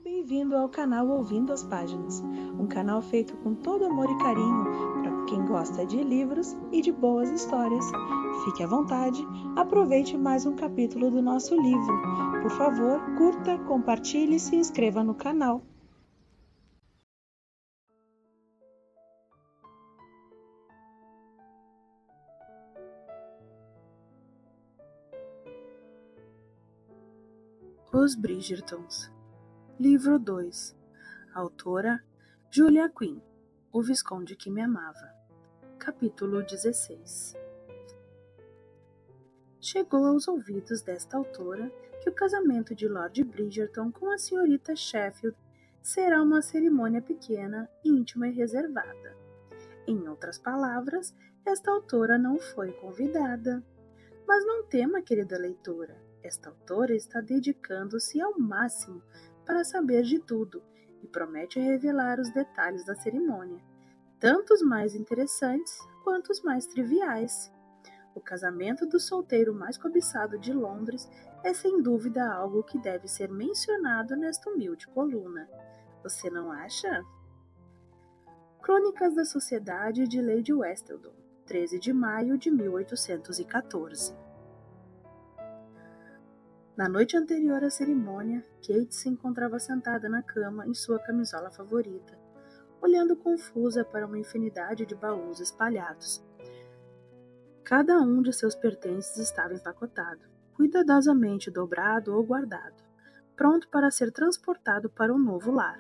Bem-vindo ao canal Ouvindo as Páginas, um canal feito com todo amor e carinho para quem gosta de livros e de boas histórias. Fique à vontade, aproveite mais um capítulo do nosso livro. Por favor, curta, compartilhe e se inscreva no canal. Os Bridgertons. Livro 2. Autora Julia Quinn. O Visconde que me amava. Capítulo 16. Chegou aos ouvidos desta autora que o casamento de Lord Bridgerton com a senhorita Sheffield será uma cerimônia pequena, íntima e reservada. Em outras palavras, esta autora não foi convidada. Mas não tema, querida leitora, esta autora está dedicando-se ao máximo para saber de tudo e promete revelar os detalhes da cerimônia, tanto os mais interessantes quanto os mais triviais. O casamento do solteiro mais cobiçado de Londres é sem dúvida algo que deve ser mencionado nesta humilde coluna. Você não acha? Crônicas da Sociedade de Lady Westleton, 13 de maio de 1814. Na noite anterior à cerimônia, Kate se encontrava sentada na cama em sua camisola favorita, olhando confusa para uma infinidade de baús espalhados. Cada um de seus pertences estava empacotado, cuidadosamente dobrado ou guardado, pronto para ser transportado para um novo lar.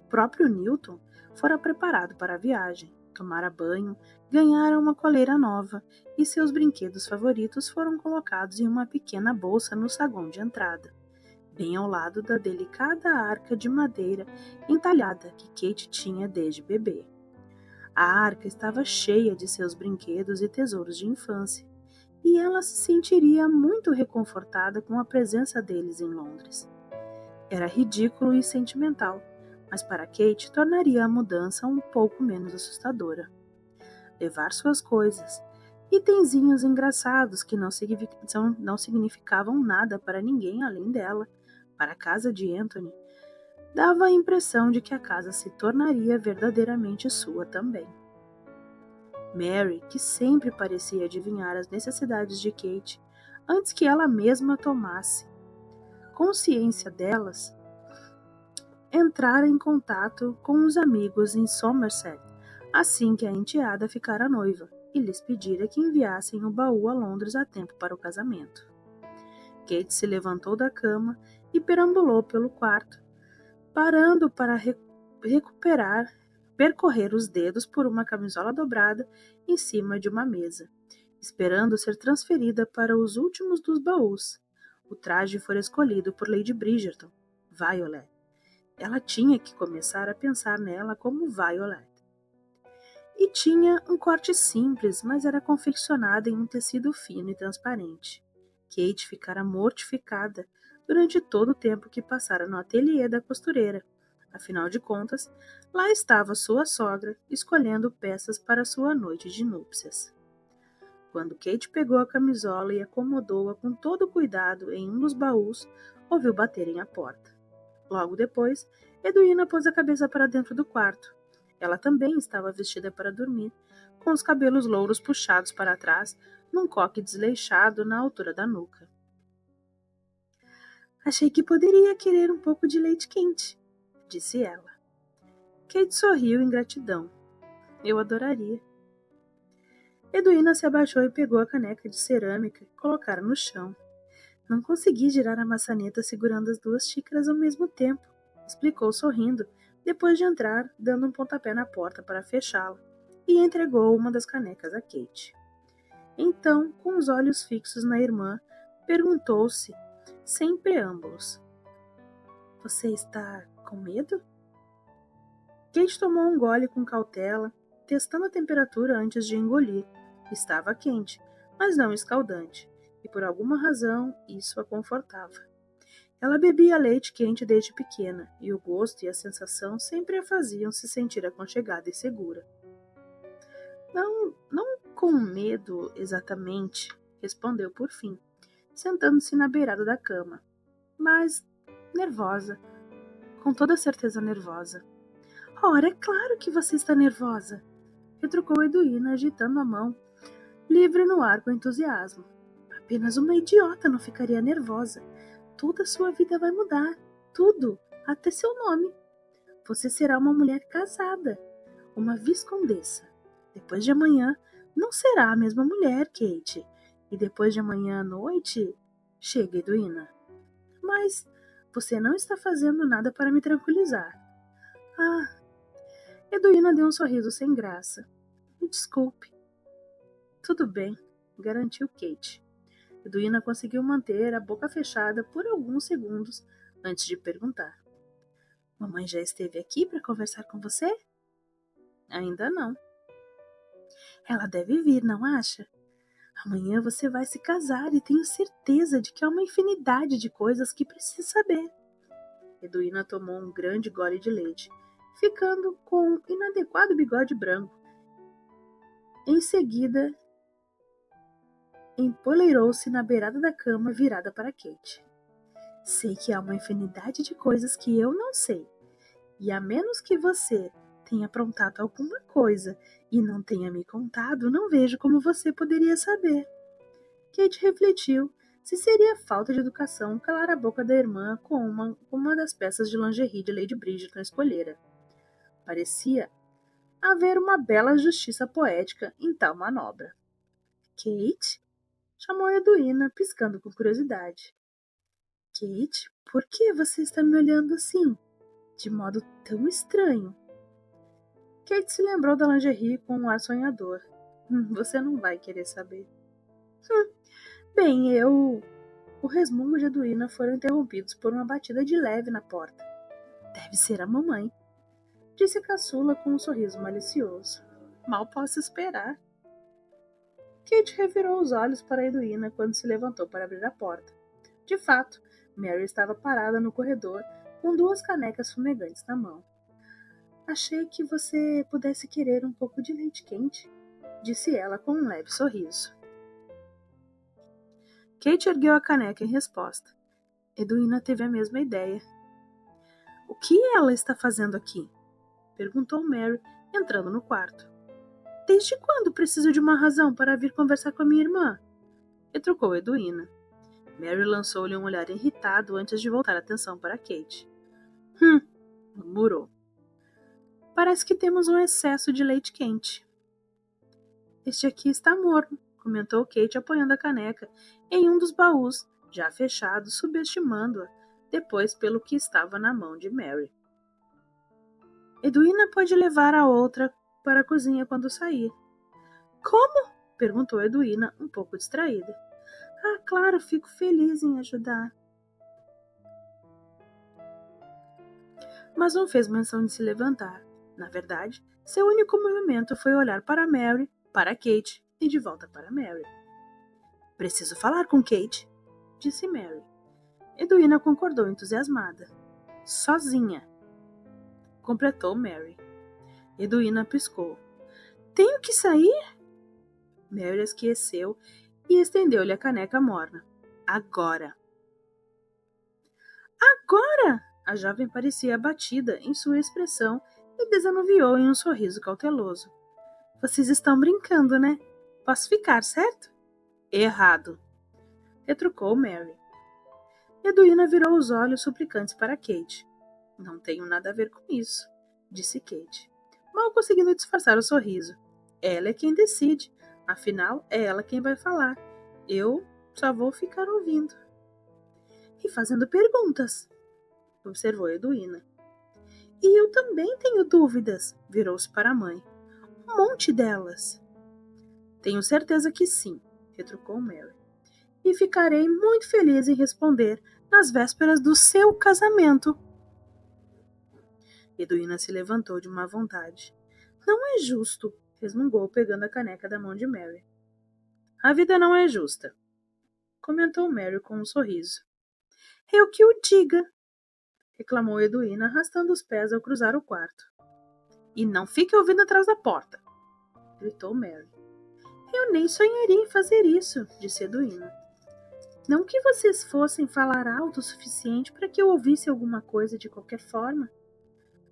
O próprio Newton fora preparado para a viagem, tomara banho, ganhara uma coleira nova e seus brinquedos favoritos foram colocados em uma pequena bolsa no saguão de entrada, bem ao lado da delicada arca de madeira entalhada que Kate tinha desde bebê. A arca estava cheia de seus brinquedos e tesouros de infância, e ela se sentiria muito reconfortada com a presença deles em Londres. Era ridículo e sentimental, mas para Kate tornaria a mudança um pouco menos assustadora. Levar suas coisas, itenzinhos engraçados que não significavam nada para ninguém além dela, para a casa de Anthony, dava a impressão de que a casa se tornaria verdadeiramente sua também. Mary, que sempre parecia adivinhar as necessidades de Kate antes que ela mesma tomasse consciência delas, entrara em contato com os amigos em Somerset assim que a enteada ficara noiva e lhes pedira que enviassem o baú a Londres a tempo para o casamento. Kate se levantou da cama e perambulou pelo quarto, parando para percorrer os dedos por uma camisola dobrada em cima de uma mesa, esperando ser transferida para os últimos dos baús. O traje fora escolhido por Lady Bridgerton, Violet. Ela tinha que começar a pensar nela como Violet. E tinha um corte simples, mas era confeccionada em um tecido fino e transparente. Kate ficara mortificada durante todo o tempo que passara no ateliê da costureira. Afinal de contas, lá estava sua sogra, escolhendo peças para sua noite de núpcias. Quando Kate pegou a camisola e acomodou-a com todo cuidado em um dos baús, ouviu baterem à porta. Logo depois, Edwina pôs a cabeça para dentro do quarto. Ela também estava vestida para dormir, com os cabelos louros puxados para trás, num coque desleixado na altura da nuca. Achei que poderia querer um pouco de leite quente, disse ela. Kate sorriu em gratidão. Eu adoraria. Edwina se abaixou e pegou a caneca de cerâmica e colocara no chão. Não consegui girar a maçaneta segurando as duas xícaras ao mesmo tempo, explicou sorrindo, depois de entrar, dando um pontapé na porta para fechá-la, e entregou uma das canecas a Kate. Então, com os olhos fixos na irmã, perguntou-se, sem preâmbulos: Você está com medo? Kate tomou um gole com cautela, testando a temperatura antes de engolir. Estava quente, mas não escaldante, e por alguma razão isso a confortava. Ela bebia leite quente desde pequena, e o gosto e a sensação sempre a faziam se sentir aconchegada e segura. Não com medo exatamente, respondeu por fim, sentando-se na beirada da cama, mas nervosa, com toda certeza nervosa. Ora, é claro que você está nervosa, retrucou Edwina, agitando a mão livre no ar com entusiasmo. Apenas uma idiota não ficaria nervosa. Toda a sua vida vai mudar. Tudo, até seu nome. Você será uma mulher casada, uma viscondessa. Depois de amanhã, não será a mesma mulher, Kate. E depois de amanhã à noite... Chega, Edwina. Mas você não está fazendo nada para me tranquilizar. Ah, Edwina deu um sorriso sem graça. Me desculpe. Tudo bem, garantiu Kate. Edwina conseguiu manter a boca fechada por alguns segundos antes de perguntar. Mamãe já esteve aqui para conversar com você? Ainda não. Ela deve vir, não acha? Amanhã você vai se casar e tenho certeza de que há uma infinidade de coisas que precisa saber. Edwina tomou um grande gole de leite, ficando com um inadequado bigode branco. Em seguida, empoleirou-se na beirada da cama virada para Kate. Sei que há uma infinidade de coisas que eu não sei, e a menos que você tenha aprontado alguma coisa e não tenha me contado, não vejo como você poderia saber. Kate refletiu se seria falta de educação calar a boca da irmã com uma das peças de lingerie de Lady Bridgerton escolhera. Parecia haver uma bela justiça poética em tal manobra. Kate? Chamou Edwina, piscando com curiosidade. Kate, por que você está me olhando assim? De modo tão estranho. Kate se lembrou da lingerie com um ar sonhador. Você não vai querer saber. Bem, O resmungo de Edwina foram interrompidos por uma batida de leve na porta. Deve ser a mamãe, disse a caçula com um sorriso malicioso. Mal posso esperar. Kate revirou os olhos para Edwina quando se levantou para abrir a porta. De fato, Mary estava parada no corredor com 2 canecas fumegantes na mão. Achei que você pudesse querer um pouco de leite quente, disse ela com um leve sorriso. Kate ergueu a caneca em resposta. Edwina teve a mesma ideia. O que ela está fazendo aqui? Perguntou Mary, entrando no quarto. Desde quando preciso de uma razão para vir conversar com a minha irmã? Retrucou Edwina. Mary lançou-lhe um olhar irritado antes de voltar a atenção para Kate. Murmurou. Parece que temos um excesso de leite quente. Este aqui está morno, comentou Kate apoiando a caneca em um dos baús, já fechado, subestimando-a, depois pelo que estava na mão de Mary. Edwina pode levar a outra para a cozinha quando sair. Como? Perguntou Edwina, um pouco distraída. Ah, claro, fico feliz em ajudar. Mas não fez menção de se levantar. Na verdade, seu único movimento foi olhar para Mary, para Kate e de volta para Mary. Preciso falar com Kate, disse Mary. Edwina concordou entusiasmada. Sozinha, completou Mary. Edwina piscou. Tenho que sair? Mary esqueceu e estendeu-lhe a caneca morna. Agora! Agora! A jovem parecia abatida em sua expressão e desanuviou em um sorriso cauteloso. Vocês estão brincando, né? Posso ficar, certo? Errado, retrucou Mary. Edwina virou os olhos suplicantes para Kate. Não tenho nada a ver com isso, disse Kate, mal conseguindo disfarçar o sorriso. Ela é quem decide, afinal é ela quem vai falar. Eu só vou ficar ouvindo. E fazendo perguntas, observou Edwina. E eu também tenho dúvidas, virou-se para a mãe. Um monte delas. Tenho certeza que sim, retrucou Mary. E ficarei muito feliz em responder nas vésperas do seu casamento. Edwina se levantou de má vontade. Não é justo, resmungou pegando a caneca da mão de Mary. A vida não é justa, comentou Mary com um sorriso. Eu que o diga, reclamou Edwina, arrastando os pés ao cruzar o quarto. E não fique ouvindo atrás da porta, gritou Mary. Eu nem sonharia em fazer isso, disse Edwina. Não que vocês fossem falar alto o suficiente para que eu ouvisse alguma coisa de qualquer forma.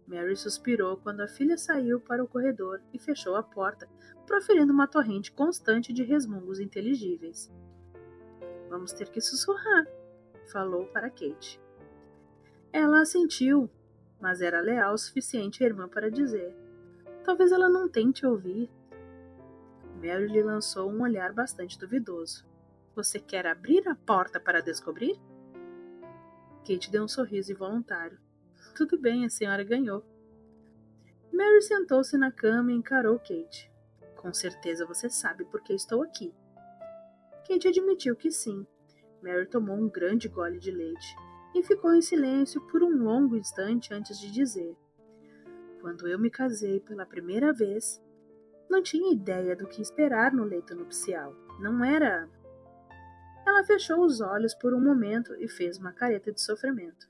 Mary suspirou quando a filha saiu para o corredor e fechou a porta, proferindo uma torrente constante de resmungos inteligíveis. Vamos ter que sussurrar, falou para Kate. Ela assentiu, mas era leal o suficiente à irmã para dizer: talvez ela não tente ouvir. Mary lhe lançou um olhar bastante duvidoso. Você quer abrir a porta para descobrir? Kate deu um sorriso involuntário. Tudo bem, a senhora ganhou. Mary sentou-se na cama e encarou Kate. Com certeza você sabe por que estou aqui. Kate admitiu que sim. Mary tomou um grande gole de leite e ficou em silêncio por um longo instante antes de dizer: quando eu me casei pela primeira vez, não tinha ideia do que esperar no leito nupcial. Não era... Ela fechou os olhos por um momento e fez uma careta de sofrimento.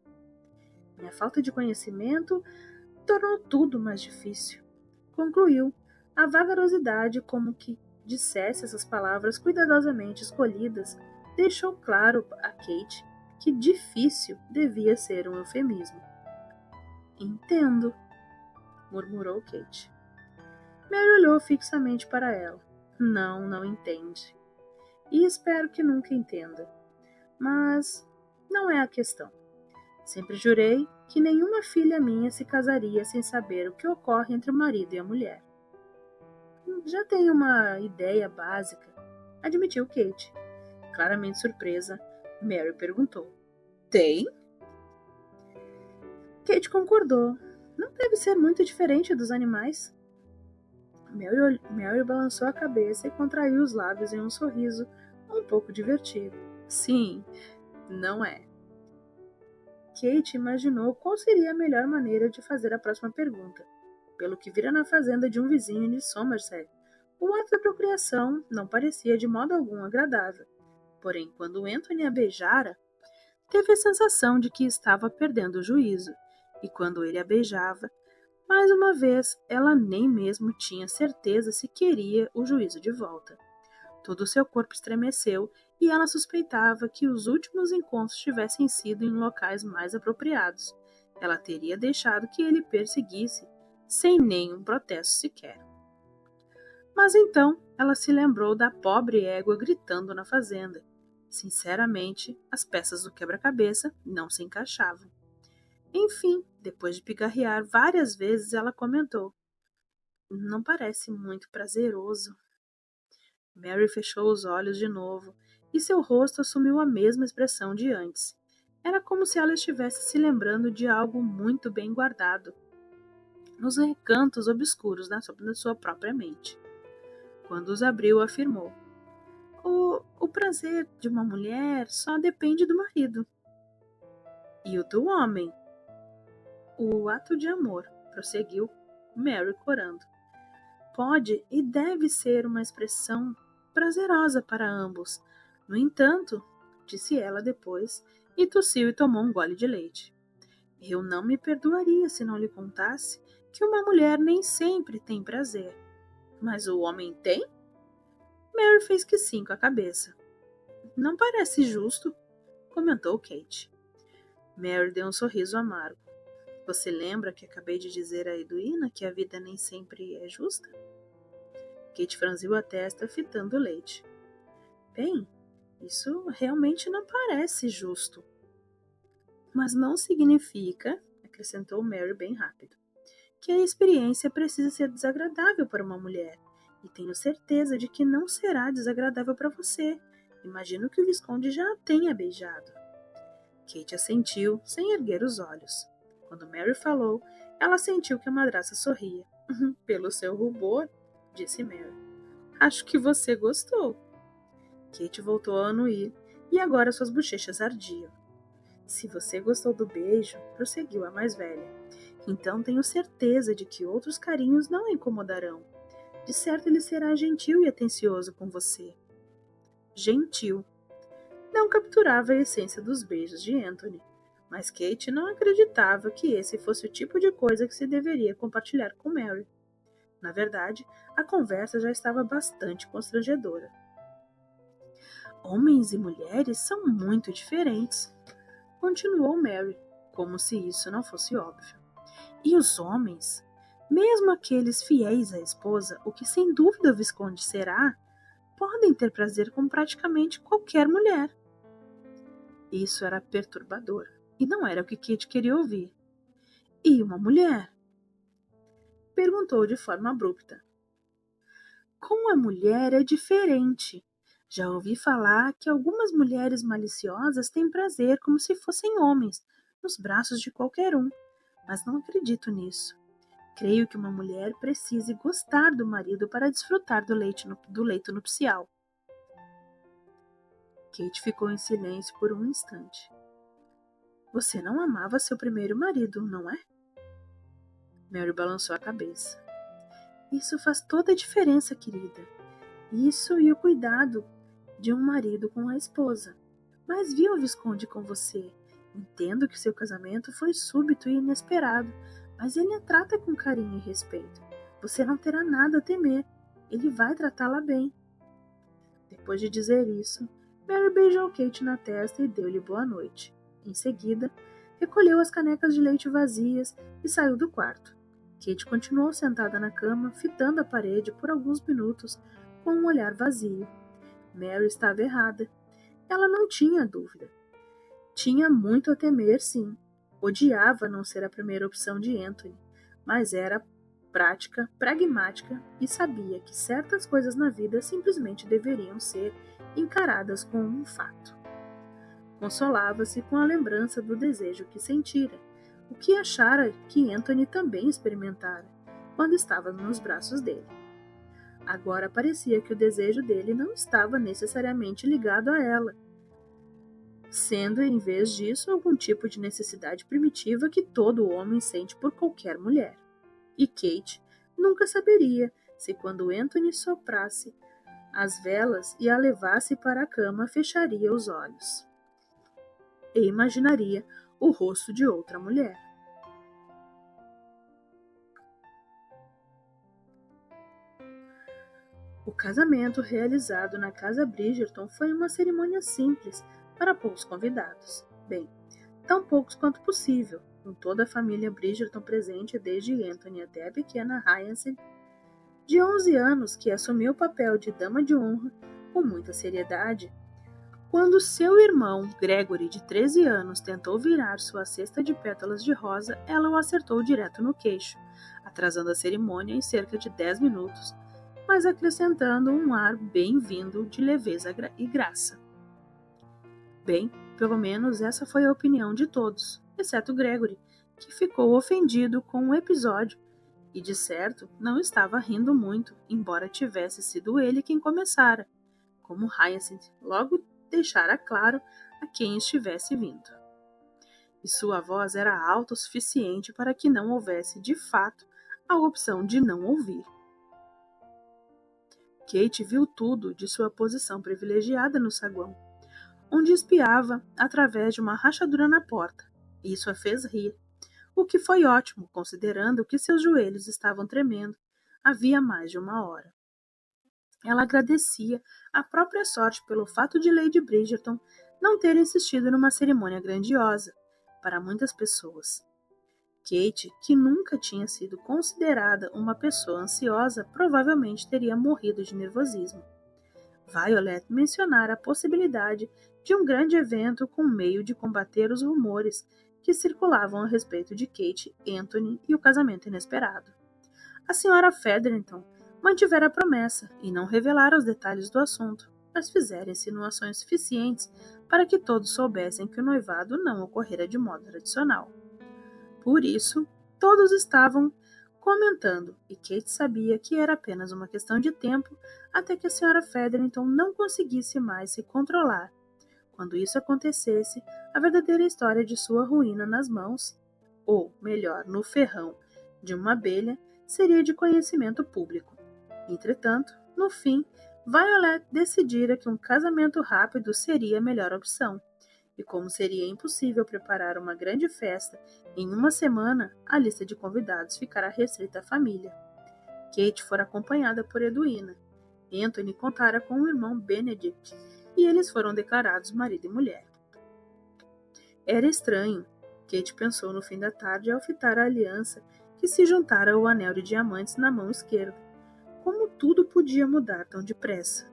Minha falta de conhecimento tornou tudo mais difícil. Concluiu, a vagarosidade, como que dissesse essas palavras cuidadosamente escolhidas, deixou claro a Kate que difícil devia ser um eufemismo. Entendo, murmurou Kate. Mary olhou fixamente para ela. Não entende. E espero que nunca entenda. Mas não é a questão. Sempre jurei que nenhuma filha minha se casaria sem saber o que ocorre entre o marido e a mulher. Já tenho uma ideia básica, admitiu Kate. Claramente surpresa, Mary perguntou: tem? Kate concordou. Não deve ser muito diferente dos animais. Mary balançou a cabeça e contraiu os lábios em um sorriso um pouco divertido. Sim, não é. Kate imaginou qual seria a melhor maneira de fazer a próxima pergunta. Pelo que vira na fazenda de um vizinho de Somerset, o ato da procriação não parecia de modo algum agradável. Porém, quando Anthony a beijara, teve a sensação de que estava perdendo o juízo, e quando ele a beijava, mais uma vez, ela nem mesmo tinha certeza se queria o juízo de volta. Todo o seu corpo estremeceu e ela suspeitava que os últimos encontros tivessem sido em locais mais apropriados. Ela teria deixado que ele perseguisse, sem nenhum protesto sequer. Mas então ela se lembrou da pobre égua gritando na fazenda. Sinceramente, as peças do quebra-cabeça não se encaixavam. Enfim, depois de pigarrear várias vezes, ela comentou: não parece muito prazeroso. Mary fechou os olhos de novo e seu rosto assumiu a mesma expressão de antes. Era como se ela estivesse se lembrando de algo muito bem guardado, nos recantos obscuros da sua própria mente. Quando os abriu, afirmou: o prazer de uma mulher só depende do marido. E o do homem? O ato de amor, prosseguiu Mary corando. Pode e deve ser uma expressão prazerosa para ambos. No entanto, disse ela depois, e tossiu e tomou um gole de leite. Eu não me perdoaria se não lhe contasse que uma mulher nem sempre tem prazer. Mas o homem tem? Mary fez que sim com a cabeça. Não parece justo, comentou Kate. Mary deu um sorriso amargo. Você lembra que acabei de dizer a Edwina que a vida nem sempre é justa? Kate franziu a testa, fitando o leite. Bem, isso realmente não parece justo. Mas não significa, acrescentou Mary bem rápido, que a experiência precisa ser desagradável para uma mulher. E tenho certeza de que não será desagradável para você. Imagino que o Visconde já a tenha beijado. Kate assentiu, sem erguer os olhos. Quando Mary falou, ela sentiu que a madraça sorria. Pelo seu rubor, disse Mary. Acho que você gostou. Kate voltou a anuir, e agora suas bochechas ardiam. Se você gostou do beijo, prosseguiu a mais velha, então tenho certeza de que outros carinhos não a incomodarão. De certo ele será gentil e atencioso com você. Gentil. Não capturava a essência dos beijos de Anthony, mas Kate não acreditava que esse fosse o tipo de coisa que se deveria compartilhar com Mary. Na verdade, a conversa já estava bastante constrangedora. Homens e mulheres são muito diferentes, continuou Mary, como se isso não fosse óbvio. E os homens, mesmo aqueles fiéis à esposa, o que sem dúvida o Visconde será, podem ter prazer com praticamente qualquer mulher. Isso era perturbador, e não era o que Kate queria ouvir. E uma mulher? Perguntou de forma abrupta. Com a mulher é diferente. Já ouvi falar que algumas mulheres maliciosas têm prazer como se fossem homens, nos braços de qualquer um, mas não acredito nisso. Creio que uma mulher precise gostar do marido para desfrutar do leito nupcial. Kate ficou em silêncio por um instante. Você não amava seu primeiro marido, não é? Mary balançou a cabeça. Isso faz toda a diferença, querida. Isso e o cuidado de um marido com a esposa. Mas vi o Visconde com você. Entendo que seu casamento foi súbito e inesperado, mas ele a trata com carinho e respeito. Você não terá nada a temer. Ele vai tratá-la bem. Depois de dizer isso, Mary beijou Kate na testa e deu-lhe boa noite. Em seguida, recolheu as canecas de leite vazias e saiu do quarto. Kate continuou sentada na cama, fitando a parede por alguns minutos, com um olhar vazio. Mary estava errada. Ela não tinha dúvida. Tinha muito a temer, sim. Odiava não ser a primeira opção de Anthony, mas era prática, pragmática e sabia que certas coisas na vida simplesmente deveriam ser encaradas como um fato. Consolava-se com a lembrança do desejo que sentira, o que achara que Anthony também experimentara quando estava nos braços dele. Agora parecia que o desejo dele não estava necessariamente ligado a ela, sendo, em vez disso, algum tipo de necessidade primitiva que todo homem sente por qualquer mulher. E Kate nunca saberia se, quando Anthony soprasse as velas e a levasse para a cama, fecharia os olhos e imaginaria o rosto de outra mulher. O casamento realizado na casa Bridgerton foi uma cerimônia simples para poucos convidados. Bem, tão poucos quanto possível, com toda a família Bridgerton presente desde Anthony até a pequena Hyacinth, de 11 anos, que assumiu o papel de dama de honra com muita seriedade. Quando seu irmão, Gregory, de 13 anos, tentou virar sua cesta de pétalas de rosa, ela o acertou direto no queixo, atrasando a cerimônia em cerca de 10 minutos, mas acrescentando um ar bem-vindo de leveza e graça. Bem, pelo menos essa foi a opinião de todos, exceto Gregory, que ficou ofendido com o episódio e, de certo, não estava rindo muito, embora tivesse sido ele quem começara, como Hyacinth logo deixara claro a quem estivesse vindo. E sua voz era alta o suficiente para que não houvesse, de fato, a opção de não ouvir. Kate viu tudo de sua posição privilegiada no saguão, onde espiava através de uma rachadura na porta. Isso a fez rir, o que foi ótimo, considerando que seus joelhos estavam tremendo havia mais de uma hora. Ela agradecia a própria sorte pelo fato de Lady Bridgerton não ter insistido numa cerimônia grandiosa para muitas pessoas. Kate, que nunca tinha sido considerada uma pessoa ansiosa, provavelmente teria morrido de nervosismo. Violet mencionara a possibilidade de um grande evento com meio de combater os rumores que circulavam a respeito de Kate, Anthony e o casamento inesperado. A senhora Featherington mantivera a promessa e não revelara os detalhes do assunto, mas fizera insinuações suficientes para que todos soubessem que o noivado não ocorrera de modo tradicional. Por isso, todos estavam comentando, e Kate sabia que era apenas uma questão de tempo até que a senhora Featherington não conseguisse mais se controlar. Quando isso acontecesse, a verdadeira história de sua ruína nas mãos, ou, melhor, no ferrão de uma abelha, seria de conhecimento público. Entretanto, no fim, Violet decidira que um casamento rápido seria a melhor opção. E como seria impossível preparar uma grande festa em uma semana, a lista de convidados ficará restrita à família. Kate fora acompanhada por Edwina. Anthony contara com o irmão Benedict e eles foram declarados marido e mulher. Era estranho, Kate pensou no fim da tarde ao fitar a aliança que se juntara ao anel de diamantes na mão esquerda. Como tudo podia mudar tão depressa?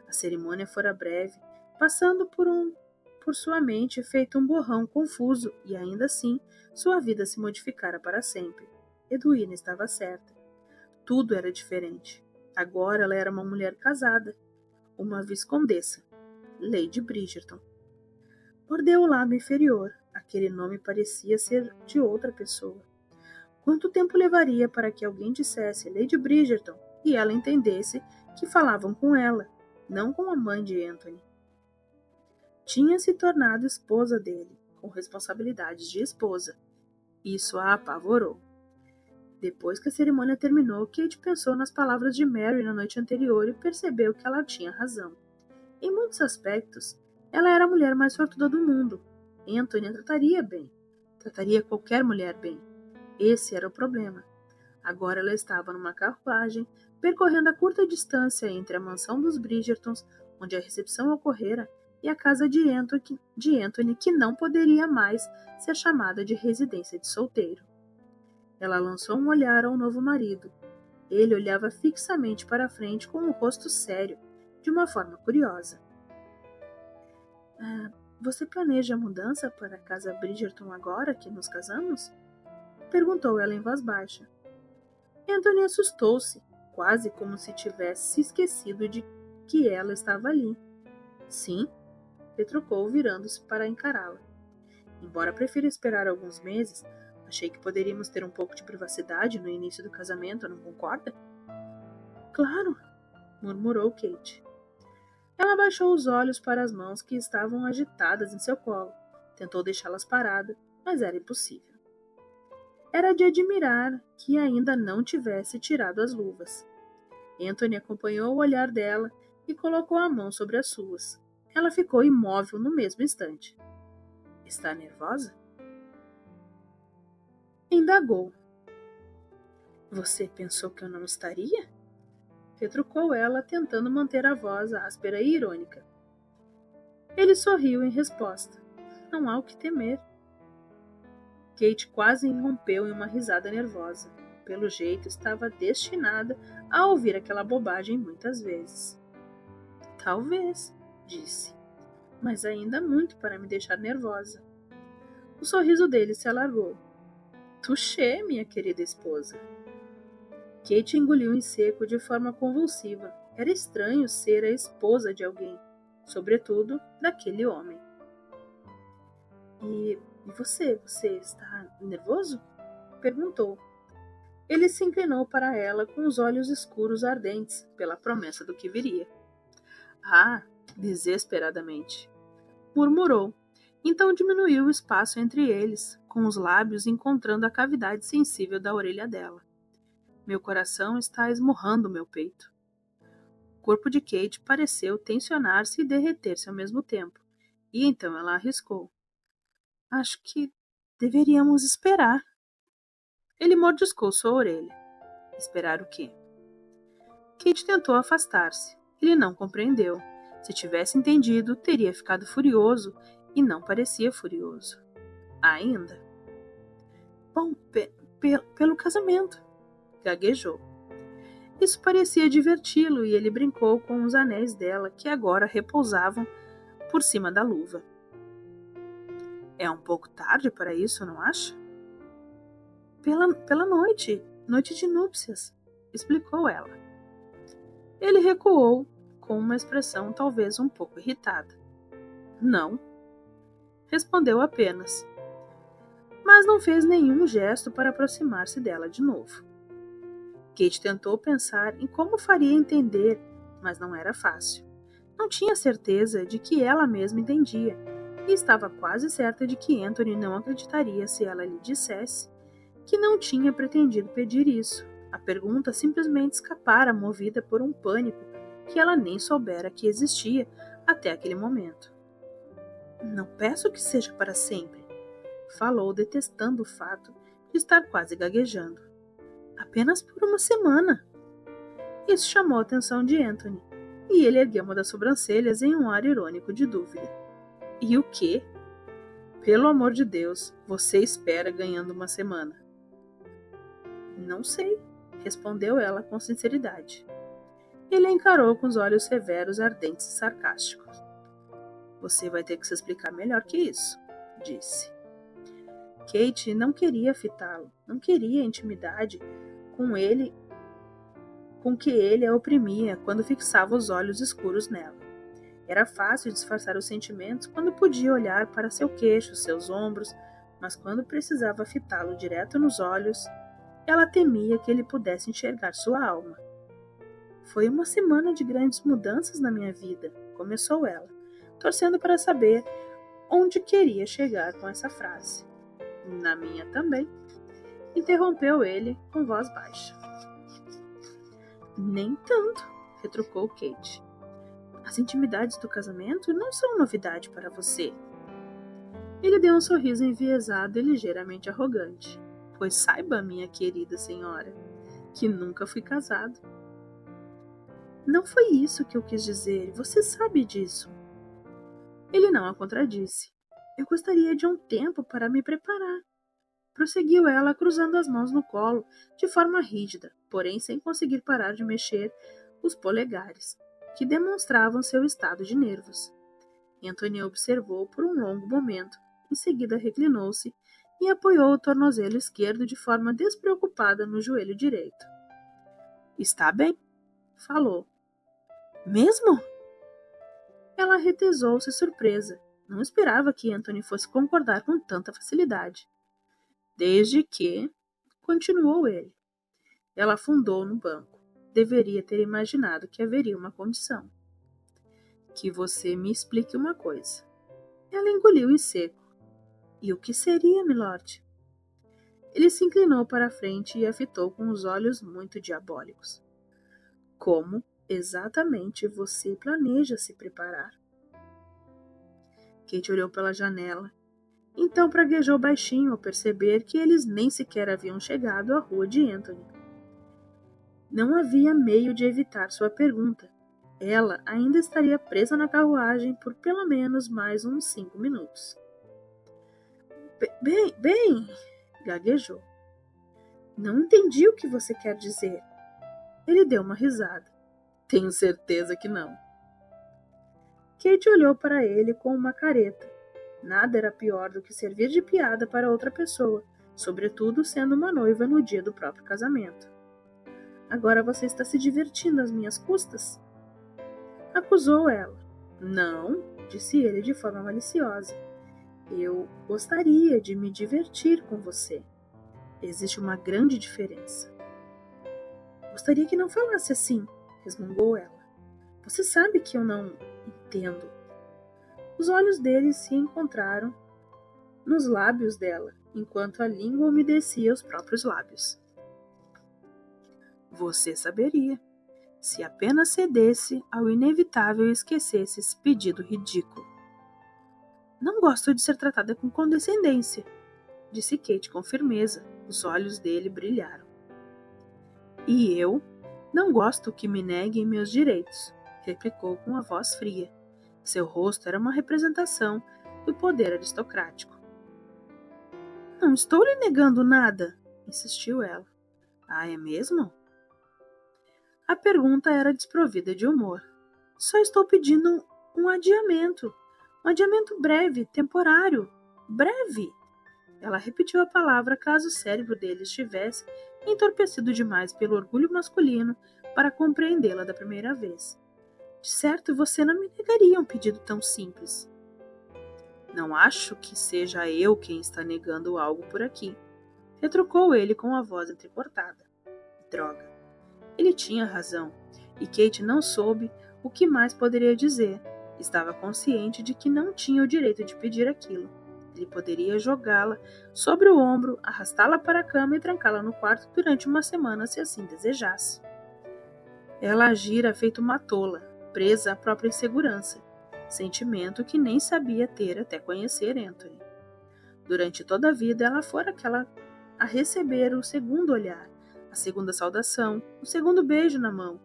A cerimônia fora breve, passando por sua mente feito um borrão confuso, e ainda assim sua vida se modificara para sempre. Edwina estava certa. Tudo era diferente. Agora ela era uma mulher casada, uma viscondessa, Lady Bridgerton. Mordeu o lábio inferior. Aquele nome parecia ser de outra pessoa. Quanto tempo levaria para que alguém dissesse Lady Bridgerton e ela entendesse que falavam com ela, não com a mãe de Anthony? Tinha se tornado esposa dele, com responsabilidades de esposa. Isso a apavorou. Depois que a cerimônia terminou, Kate pensou nas palavras de Mary na noite anterior e percebeu que ela tinha razão. Em muitos aspectos, ela era a mulher mais sortuda do mundo. Anthony a trataria bem. Trataria qualquer mulher bem. Esse era o problema. Agora ela estava numa carruagem, percorrendo a curta distância entre a mansão dos Bridgertons, onde a recepção ocorrera, e a casa de Anthony, que não poderia mais ser chamada de residência de solteiro. Ela lançou um olhar ao novo marido. Ele olhava fixamente para a frente com um rosto sério, de uma forma curiosa. Você planeja a mudança para a casa Bridgerton agora que nos casamos? Perguntou ela em voz baixa. Anthony assustou-se, quase como se tivesse se esquecido de que ela estava ali. Sim, retrucou, virando-se para encará-la. Embora prefira esperar alguns meses, achei que poderíamos ter um pouco de privacidade no início do casamento, não concorda? Claro, murmurou Kate. Ela baixou os olhos para as mãos que estavam agitadas em seu colo. Tentou deixá-las paradas, mas era impossível. Era de admirar que ainda não tivesse tirado as luvas. Anthony acompanhou o olhar dela e colocou a mão sobre as suas. Ela ficou imóvel no mesmo instante. Está nervosa? Indagou. Você pensou que eu não estaria? Retrucou ela, tentando manter a voz áspera e irônica. Ele sorriu em resposta. Não há o que temer. Kate quase irrompeu em uma risada nervosa. Pelo jeito, estava destinada a ouvir aquela bobagem muitas vezes. Talvez, disse, mas ainda há muito para me deixar nervosa. O sorriso dele se alargou. Touché, minha querida esposa. Kate engoliu em seco de forma convulsiva. Era estranho ser a esposa de alguém, sobretudo daquele homem. E você está nervoso? Perguntou. Ele se inclinou para ela com os olhos escuros ardentes pela promessa do que viria. Ah, desesperadamente, murmurou. Então diminuiu o espaço entre eles, com os lábios encontrando a cavidade sensível da orelha dela. Meu coração está esmurrando meu peito. O corpo de Kate pareceu tensionar-se e derreter-se ao mesmo tempo, e então ela arriscou. Acho que deveríamos esperar. Ele mordiscou sua orelha. Esperar o quê? Kate tentou afastar-se. Ele não compreendeu. Se tivesse entendido, teria ficado furioso, e não parecia furioso. Ainda. Bom, pelo casamento. Gaguejou. Isso parecia diverti-lo e ele brincou com os anéis dela, que agora repousavam por cima da luva. É um pouco tarde para isso, não acha? Pela noite de núpcias, explicou ela. Ele recuou, com uma expressão talvez um pouco irritada. Não, respondeu apenas, mas não fez nenhum gesto para aproximar-se dela de novo. Kate tentou pensar em como faria entender, mas não era fácil. Não tinha certeza de que ela mesma entendia, e estava quase certa de que Anthony não acreditaria se ela lhe dissesse que não tinha pretendido pedir isso. A pergunta simplesmente escapara, movida por um pânico que ela nem soubera que existia até aquele momento. Não peço que seja para sempre, falou, detestando o fato de estar quase gaguejando. Apenas por uma semana. Isso chamou a atenção de Anthony. E ele ergueu uma das sobrancelhas em um ar irônico de dúvida. E o quê? Pelo amor de Deus, você espera ganhando uma semana? Não sei, respondeu ela com sinceridade. Ele a encarou com os olhos severos, ardentes e sarcásticos. Você vai ter que se explicar melhor que isso, disse. Kate não queria fitá-lo, não queria intimidade com que ele a oprimia quando fixava os olhos escuros nela. Era fácil disfarçar os sentimentos quando podia olhar para seu queixo, seus ombros, mas quando precisava fitá-lo direto nos olhos, ela temia que ele pudesse enxergar sua alma. Foi uma semana de grandes mudanças na minha vida, começou ela, torcendo para saber onde queria chegar com essa frase. Na minha também, interrompeu ele com voz baixa. Nem tanto, retrucou Kate. As intimidades do casamento não são novidade para você. Ele deu um sorriso enviesado e ligeiramente arrogante. Pois saiba, minha querida senhora, que nunca fui casado. Não foi isso que eu quis dizer, você sabe disso. Ele não a contradisse. Eu gostaria de um tempo para me preparar. Prosseguiu ela, cruzando as mãos no colo, de forma rígida, porém sem conseguir parar de mexer os polegares, que demonstravam seu estado de nervos. Anthony observou por um longo momento, em seguida reclinou-se e apoiou o tornozelo esquerdo de forma despreocupada no joelho direito. Está bem, falou. Mesmo? Ela retesou-se surpresa. Não esperava que Anthony fosse concordar com tanta facilidade. Desde que, continuou ele, ela afundou no banco. Deveria ter imaginado que haveria uma condição. Que você me explique uma coisa. Ela engoliu em seco. E o que seria, milord? Ele se inclinou para a frente e a fitou com os olhos muito diabólicos. Como exatamente você planeja se preparar? Kate olhou pela janela. Então praguejou baixinho ao perceber que eles nem sequer haviam chegado à rua de Anthony. Não havia meio de evitar sua pergunta. Ela ainda estaria presa na carruagem por pelo menos mais uns 5 minutos. Bem, gaguejou. Não entendi o que você quer dizer. Ele deu uma risada. Tenho certeza que não. Kate olhou para ele com uma careta. Nada era pior do que servir de piada para outra pessoa, sobretudo sendo uma noiva no dia do próprio casamento. Agora você está se divertindo às minhas custas? Acusou ela. Não, disse ele de forma maliciosa. Eu gostaria de me divertir com você. Existe uma grande diferença. Gostaria que não falasse assim, resmungou ela. Você sabe que eu não entendo. Os olhos dele se encontraram nos lábios dela, enquanto a língua umedecia os próprios lábios. Você saberia, se apenas cedesse ao inevitável e esquecesse esse pedido ridículo. Não gosto de ser tratada com condescendência, disse Kate com firmeza. Os olhos dele brilharam. E eu não gosto que me neguem meus direitos, replicou com a voz fria. Seu rosto era uma representação do poder aristocrático. Não estou lhe negando nada, insistiu ela. Ah, é mesmo? A pergunta era desprovida de humor. Só estou pedindo um adiamento breve, temporário. Breve! Ela repetiu a palavra caso o cérebro dele estivesse entorpecido demais pelo orgulho masculino para compreendê-la da primeira vez. De certo, você não me negaria um pedido tão simples. Não acho que seja eu quem está negando algo por aqui, retrucou ele com a voz entrecortada. Droga. Ele tinha razão, e Kate não soube o que mais poderia dizer. Estava consciente de que não tinha o direito de pedir aquilo. Ele poderia jogá-la sobre o ombro, arrastá-la para a cama e trancá-la no quarto durante uma semana, se assim desejasse. Ela agira feito uma tola, presa à própria insegurança, sentimento que nem sabia ter até conhecer Anthony. Durante toda a vida, ela fora aquela a receber o segundo olhar, a segunda saudação, o segundo beijo na mão.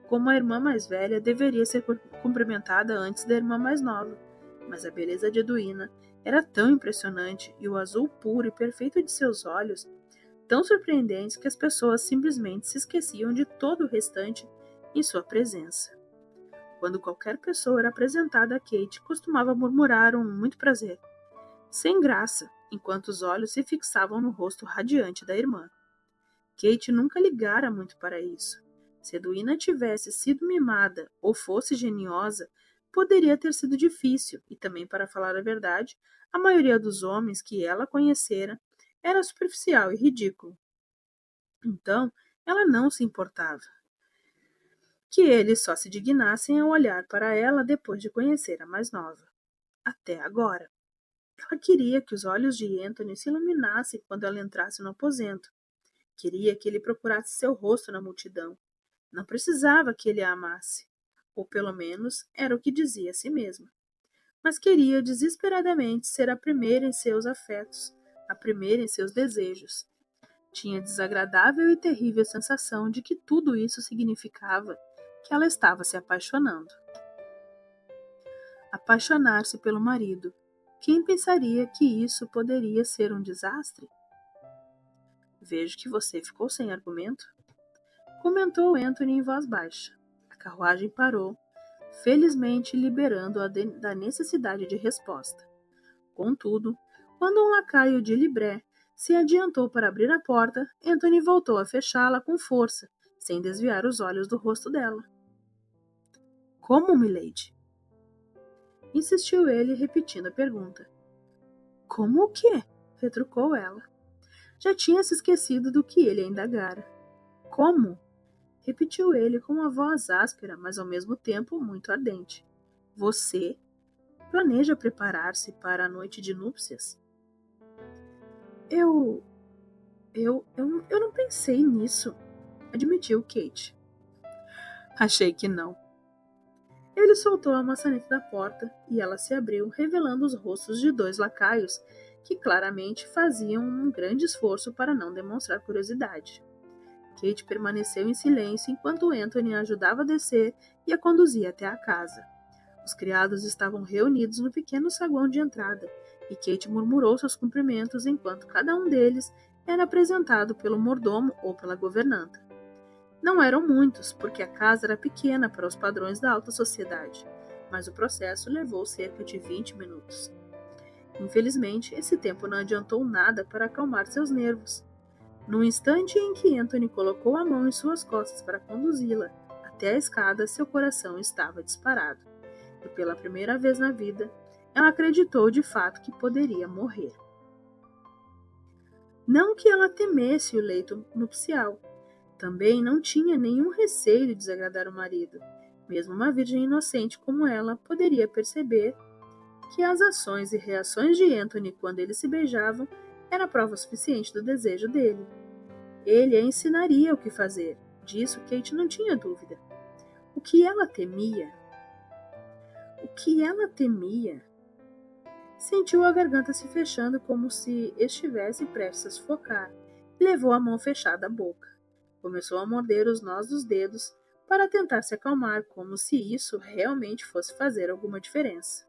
como a irmã mais velha deveria ser cumprimentada antes da irmã mais nova. Mas a beleza de Edwina era tão impressionante e o azul puro e perfeito de seus olhos tão surpreendentes que as pessoas simplesmente se esqueciam de todo o restante em sua presença. Quando qualquer pessoa era apresentada a Kate, costumava murmurar um muito prazer, sem graça, enquanto os olhos se fixavam no rosto radiante da irmã. Kate nunca ligara muito para isso. Se Edwina tivesse sido mimada ou fosse geniosa, poderia ter sido difícil, e também, para falar a verdade, a maioria dos homens que ela conhecera era superficial e ridículo. Então, ela não se importava que eles só se dignassem ao olhar para ela depois de conhecer a mais nova. Até agora. Ela queria que os olhos de Anthony se iluminassem quando ela entrasse no aposento. Queria que ele procurasse seu rosto na multidão. Não precisava que ele a amasse. Ou pelo menos era o que dizia a si mesma. Mas queria desesperadamente ser a primeira em seus afetos, a primeira em seus desejos. Tinha a desagradável e terrível sensação de que tudo isso significava que ela estava se apaixonando. Apaixonar-se pelo marido. Quem pensaria que isso poderia ser um desastre? Vejo que você ficou sem argumento, comentou Anthony em voz baixa. A carruagem parou, felizmente liberando-a da necessidade de resposta. Contudo, quando um lacaio de Libré se adiantou para abrir a porta, Anthony voltou a fechá-la com força, sem desviar os olhos do rosto dela. Como, milady? Insistiu ele, repetindo a pergunta. Como o quê? Retrucou ela. Já tinha se esquecido do que ele a indagara. Como? Repetiu ele com uma voz áspera, mas ao mesmo tempo muito ardente. Você planeja preparar-se para a noite de núpcias? Eu não pensei nisso, admitiu Kate. Achei que não. Ele soltou a maçaneta da porta e ela se abriu, revelando os rostos de 2 lacaios que claramente faziam um grande esforço para não demonstrar curiosidade. Kate permaneceu em silêncio enquanto Anthony a ajudava a descer e a conduzia até a casa. Os criados estavam reunidos no pequeno saguão de entrada e Kate murmurou seus cumprimentos enquanto cada um deles era apresentado pelo mordomo ou pela governanta. Não eram muitos, porque a casa era pequena para os padrões da alta sociedade, mas o processo levou cerca de 20 minutos. Infelizmente, esse tempo não adiantou nada para acalmar seus nervos. No instante em que Anthony colocou a mão em suas costas para conduzi-la até a escada, seu coração estava disparado, e pela primeira vez na vida, ela acreditou de fato que poderia morrer. Não que ela temesse o leito nupcial. Também não tinha nenhum receio de desagradar o marido. Mesmo uma virgem inocente como ela poderia perceber que as ações e reações de Anthony quando eles se beijavam era prova suficiente do desejo dele. Ele a ensinaria o que fazer. Disso Kate não tinha dúvida. O que ela temia? Sentiu a garganta se fechando como se estivesse prestes a sufocar e levou a mão fechada à boca. Começou a morder os nós dos dedos para tentar se acalmar, como se isso realmente fosse fazer alguma diferença.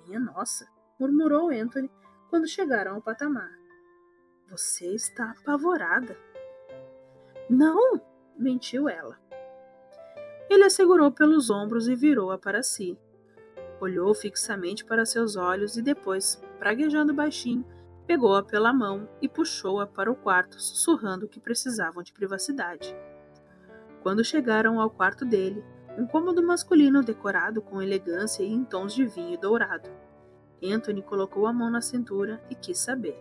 Minha nossa, murmurou Anthony quando chegaram ao patamar. Você está apavorada. Não, mentiu ela. Ele a segurou pelos ombros e virou-a para si. Olhou fixamente para seus olhos e depois, praguejando baixinho, pegou-a pela mão e puxou-a para o quarto, sussurrando que precisavam de privacidade. Quando chegaram ao quarto dele, um cômodo masculino decorado com elegância e em tons de vinho dourado. Anthony colocou a mão na cintura e quis saber.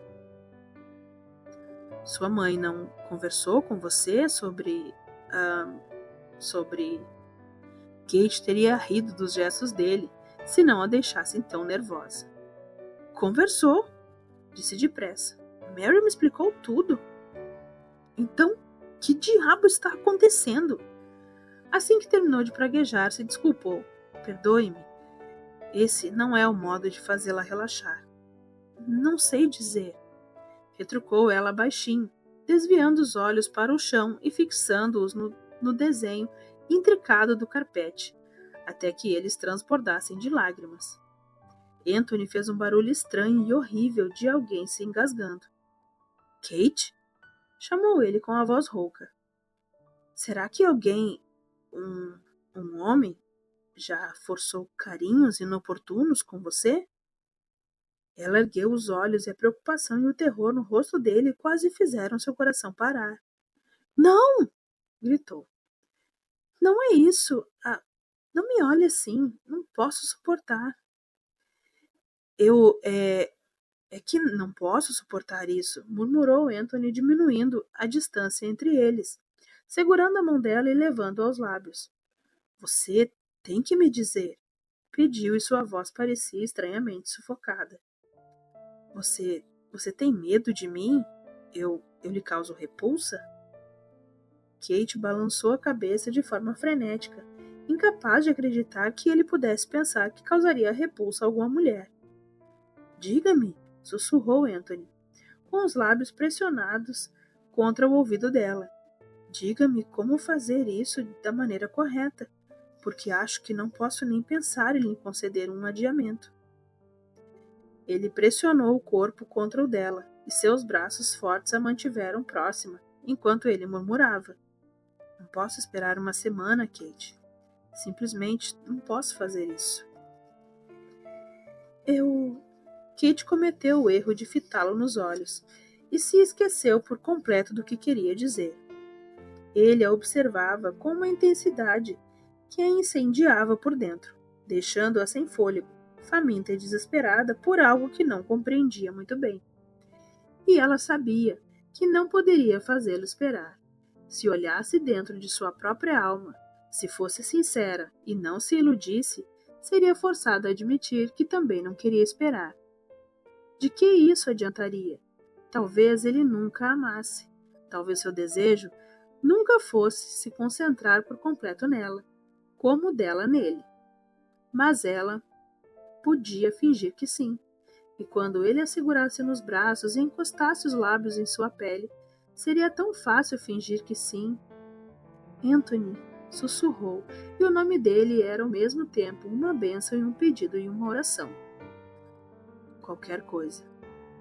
Sua mãe não conversou com você sobre... Kate teria rido dos gestos dele, se não a deixassem tão nervosa. Conversou, disse depressa. Mary me explicou tudo. Então, que diabo está acontecendo? Assim que terminou de praguejar, se desculpou. Perdoe-me. Esse não é o modo de fazê-la relaxar. Não sei dizer, retrucou ela baixinho, desviando os olhos para o chão e fixando-os no desenho intricado do carpete, até que eles transbordassem de lágrimas. Anthony fez um barulho estranho e horrível de alguém se engasgando. Kate? Chamou ele com a voz rouca. Será que alguém, um homem, já forçou carinhos inoportunos com você? Ela ergueu os olhos e a preocupação e o terror no rosto dele quase fizeram seu coração parar. Não! Gritou. Não é isso. Não me olhe assim. Não posso suportar. É que não posso suportar isso, murmurou Anthony, diminuindo a distância entre eles, segurando a mão dela e levando aos lábios. Você tem que me dizer, pediu e sua voz parecia estranhamente sufocada. Você tem medo de mim? Eu lhe causo repulsa? Kate balançou a cabeça de forma frenética, incapaz de acreditar que ele pudesse pensar que causaria repulsa a alguma mulher. Diga-me, sussurrou Anthony, com os lábios pressionados contra o ouvido dela. Diga-me como fazer isso da maneira correta, porque acho que não posso nem pensar em lhe conceder um adiamento. Ele pressionou o corpo contra o dela, e seus braços fortes a mantiveram próxima, enquanto ele murmurava. Não posso esperar uma semana, Kate. Simplesmente não posso fazer isso. Kate cometeu o erro de fitá-lo nos olhos e se esqueceu por completo do que queria dizer. Ele a observava com uma intensidade que a incendiava por dentro, deixando-a sem fôlego, faminta e desesperada por algo que não compreendia muito bem. E ela sabia que não poderia fazê-lo esperar. Se olhasse dentro de sua própria alma, se fosse sincera e não se iludisse, seria forçada a admitir que também não queria esperar. De que isso adiantaria? Talvez ele nunca a amasse. Talvez seu desejo nunca fosse se concentrar por completo nela, como o dela nele. Mas ela podia fingir que sim. E quando ele a segurasse nos braços e encostasse os lábios em sua pele, seria tão fácil fingir que sim. Anthony sussurrou, e o nome dele era ao mesmo tempo uma bênção e um pedido e uma oração. Qualquer coisa,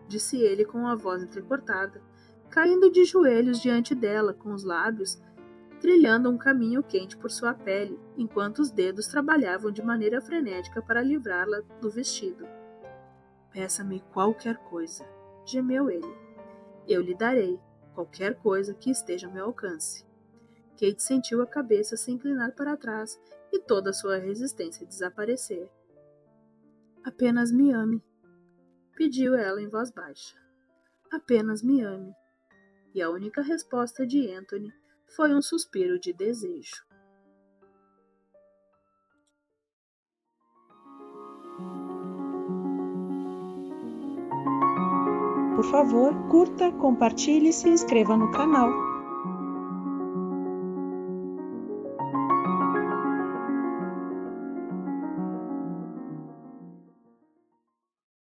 disse ele com a voz entrecortada, caindo de joelhos diante dela, com os lábios trilhando um caminho quente por sua pele, enquanto os dedos trabalhavam de maneira frenética para livrá-la do vestido. Peça-me qualquer coisa, gemeu ele. Eu lhe darei qualquer coisa que esteja ao meu alcance. Kate sentiu a cabeça se inclinar para trás e toda a sua resistência desaparecer. Apenas me ame, pediu ela em voz baixa. Apenas me ame. E a única resposta de Anthony foi um suspiro de desejo. Por favor, curta, compartilhe e se inscreva no canal.